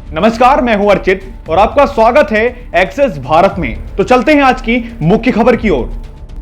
नमस्कार, मैं हूं अर्चित और आपका स्वागत है एक्सेस भारत में। तो चलते हैं आज की मुख्य खबर की ओर।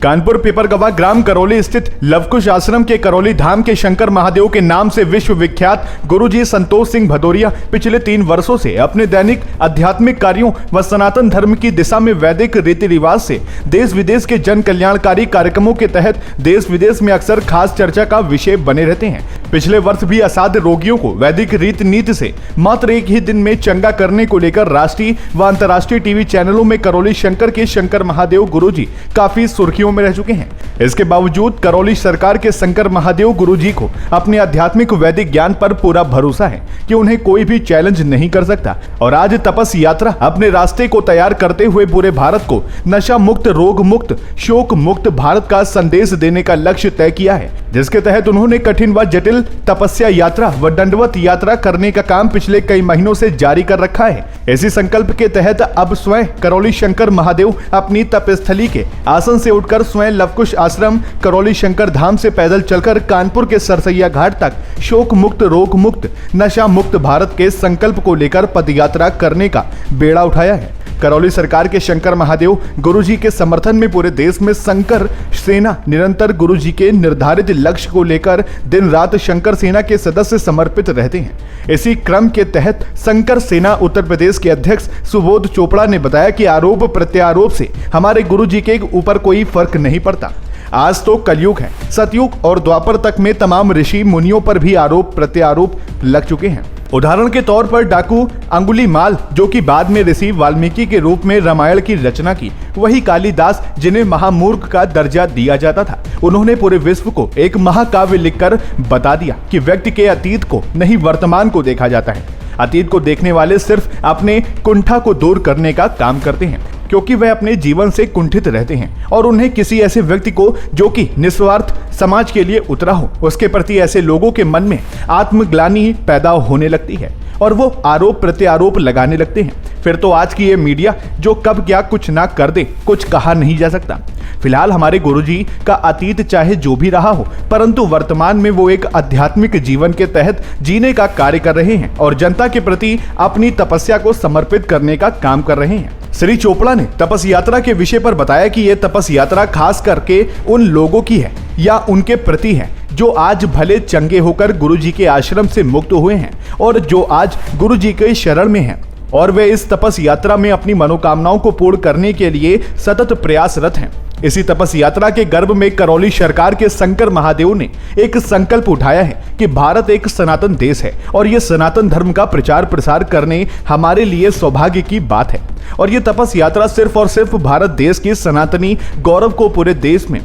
कानपुर पिपरगवा ग्राम करौली स्थित लवकुश आश्रम के करौली धाम के शंकर महादेव के नाम से विश्व विख्यात गुरुजी संतोष सिंह भदौरिया पिछले 3 वर्षों से अपने दैनिक आध्यात्मिक कार्यों व सनातन धर्म की दिशा में वैदिक रीति रिवाज से देश विदेश के जन कल्याणकारी कार्यक्रमों के तहत देश विदेश में अक्सर खास चर्चा का विषय बने रहते हैं। पिछले वर्ष भी असाध्य रोगियों को वैदिक रीति नीति से मात्र एक ही दिन में चंगा करने को लेकर राष्ट्रीय व अंतर्राष्ट्रीय टीवी चैनलों में करौली शंकर के शंकर महादेव गुरुजी काफी सुर्खियों में रह चुके हैं। इसके बावजूद करौली सरकार के शंकर महादेव गुरुजी को अपने आध्यात्मिक वैदिक ज्ञान पर पूरा भरोसा है कि उन्हें कोई भी चैलेंज नहीं कर सकता और आज तपस यात्रा अपने रास्ते को तैयार करते हुए पूरे भारत को नशा मुक्त, रोग मुक्त, शोक मुक्त भारत का संदेश देने का लक्ष्य तय किया है, जिसके तहत उन्होंने कठिन व जटिल तपस्या यात्रा व दंडवत यात्रा करने का काम पिछले कई महीनों से जारी कर रखा है। इसी संकल्प के तहत अब स्वयं करौली शंकर महादेव अपनी तपस्थली के आसन से उठकर स्वयं लवकुश आश्रम करौली शंकर धाम से पैदल चलकर कानपुर के सरसैया घाट तक शोक मुक्त, रोग मुक्त, नशा मुक्त भारत के संकल्प को लेकर पदयात्रा करने का बेड़ा उठाया है। करौली सरकार के शंकर महादेव गुरुजी के समर्थन में पूरे देश में शंकर सेना निरंतर गुरुजी के निर्धारित लक्ष्य को लेकर दिन रात शंकर सेना के सदस्य समर्पित रहते हैं। इसी क्रम के तहत शंकर सेना उत्तर प्रदेश के अध्यक्ष सुबोध चोपड़ा ने बताया कि आरोप प्रत्यारोप से हमारे गुरुजी के ऊपर कोई फर्क नहीं पड़ता। आज तो कलयुग है, सतयुग और द्वापर तक में तमाम ऋषि मुनियों पर भी आरोप प्रत्यारोप लग चुके हैं। उदाहरण के तौर पर डाकू अंगुलीमाल, जो कि बाद में ऋषि वाल्मीकि के रूप में रामायण की रचना की, वही कालिदास जिन्हें महामूर्ख का दर्जा दिया जाता था, उन्होंने पूरे विश्व को एक महाकाव्य लिखकर बता दिया कि व्यक्ति के अतीत को नहीं वर्तमान को देखा जाता है। अतीत को देखने वाले सिर्फ अपने कुंठा को दूर करने का काम करते हैं, क्योंकि वह अपने जीवन से कुंठित रहते हैं और उन्हें किसी ऐसे व्यक्ति को जो कि निस्वार्थ समाज के लिए उतरा हो, उसके प्रति ऐसे लोगों के मन में आत्मग्लानि पैदा होने लगती है और वो आरोप प्रत्यारोप लगाने लगते हैं। फिर तो आज की ये मीडिया जो कब क्या कुछ ना कर दे, कुछ कहा नहीं जा सकता। फिलहाल हमारे गुरुजी का अतीत चाहे जो भी रहा हो, परंतु वर्तमान में वो एक आध्यात्मिक जीवन के तहत जीने का कार्य कर रहे हैं और जनता के प्रति अपनी तपस्या को समर्पित करने का काम कर रहे हैं। श्री चोपड़ा ने तपस यात्रा के विषय पर बताया कि यह तपस यात्रा खास करके उन लोगों की है या उनके प्रति है जो आज भले चंगे होकर गुरुजी के आश्रम से मुक्त हुए हैं और जो आज गुरुजी के शरण में हैं और वे इस तपस यात्रा में अपनी मनोकामनाओं को पूर्ण करने के लिए सतत प्रयासरत हैं। इसी तपस यात्रा के गर्भ में करौली सरकार के शंकर महादेव ने एक संकल्प उठाया है कि भारत एक सनातन देश है और ये सनातन धर्म का प्रचार प्रसार करने हमारे लिए सौभाग्य की बात है और ये तपस यात्रा सिर्फ और सिर्फ भारत देश के सनातनी गौरव को पूरे देश में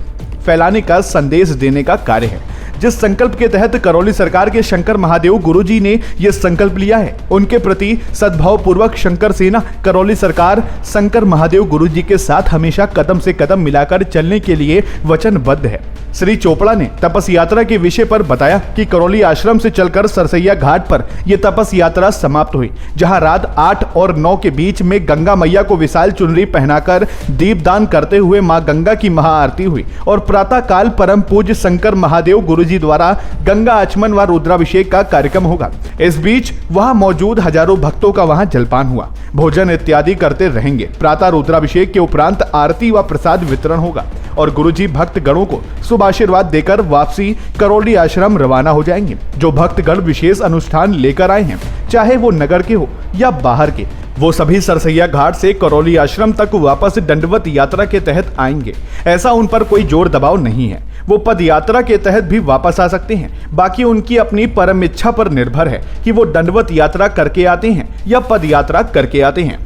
फैलाने का संदेश देने का कार्य है। जिस संकल्प के तहत करौली सरकार के शंकर महादेव गुरुजी ने यह संकल्प लिया है, उनके प्रति सद्भाव पूर्वक शंकर सेना करौली सरकार शंकर महादेव गुरुजी के साथ हमेशा कदम से कदम मिलाकर चलने के लिए वचनबद्ध है। श्री चोपड़ा ने तपस यात्रा के विषय पर बताया कि करौली आश्रम से चलकर सरसैया घाट पर यह तपस यात्रा समाप्त हुई, जहां रात 8 और 9 के बीच में गंगा मैया को विशाल चुनरी पहनाकर दीपदान करते हुए मां गंगा की महाआरती हुई और प्रातः काल परम पूज्य शंकर महादेव गुरुजी द्वारा गंगा आचमन व रुद्राभिषेक का कार्यक्रम होगा। इस बीच वहां मौजूद हजारों भक्तों का वहां जलपान हुआ, भोजन इत्यादि करते रहेंगे। प्रातः रुद्राभिषेक के उपरांत आरती व प्रसाद वितरण होगा और गुरुजी भक्त गणों को शुभ आशीर्वाद देकर वापसी करौली आश्रम रवाना हो जाएंगे। जो भक्तगण विशेष अनुष्ठान लेकर आए हैं, चाहे वो नगर के हो या बाहर के, वो सभी सरसैया घाट से करौली आश्रम तक वापस दंडवत यात्रा के तहत आएंगे। ऐसा उन पर कोई जोर दबाव नहीं है, वो पद यात्रा के तहत भी वापस आ सकते हैं। बाकी उनकी अपनी परम इच्छा पर निर्भर है कि वो दंडवत यात्रा करके आते हैं या पद यात्रा करके आते हैं।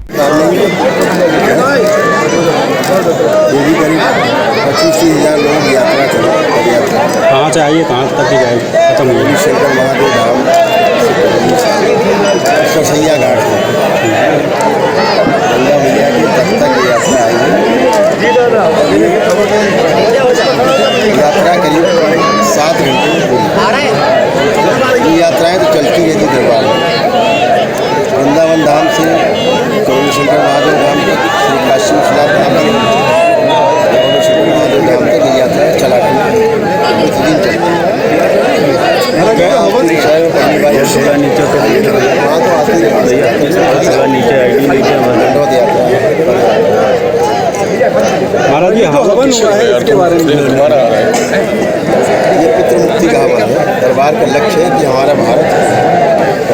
25,000 लोग यात्रा चले। कहाँ से आइए, कहाँ तक की जाएगी? खत्म हुई शंकर महादेव धाम सरसैया घाट से गंगा मैया के तट तक यात्रा आई है। यात्रा करीब 7 घंटे में पूरी। ये यात्राएं तो चलती रहती दरबार में। वृंदावन धाम से करौली शंकर महादेव धाम तक, श्री काशी विश्वनाथ धाम से करौली शंकर महादेव धाम तक ये यात्रा चला करती है। दिन चलती है। वहाँ तो आती दंडवत यात्रा महाराज जी हवन हुआ है इसके बारे में ये पितृ मुक्ति का हवन है। दरबार का लक्ष्य है कि हमारा भारत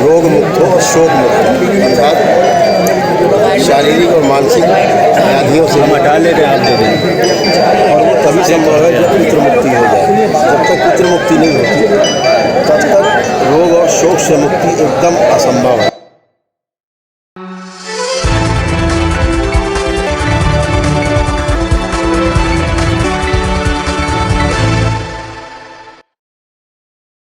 रोग मुक्त हो और शोक मुक्त हो, अर्थात शारीरिक और मानसिक व्याधियों से हटा लेते आप दे दें और वो तभी संभव है जब पितृ मुक्ति हो जाए। जब तक पितृ मुक्ति नहीं होती तब तक रोग और शोक से मुक्ति एकदम असंभव है।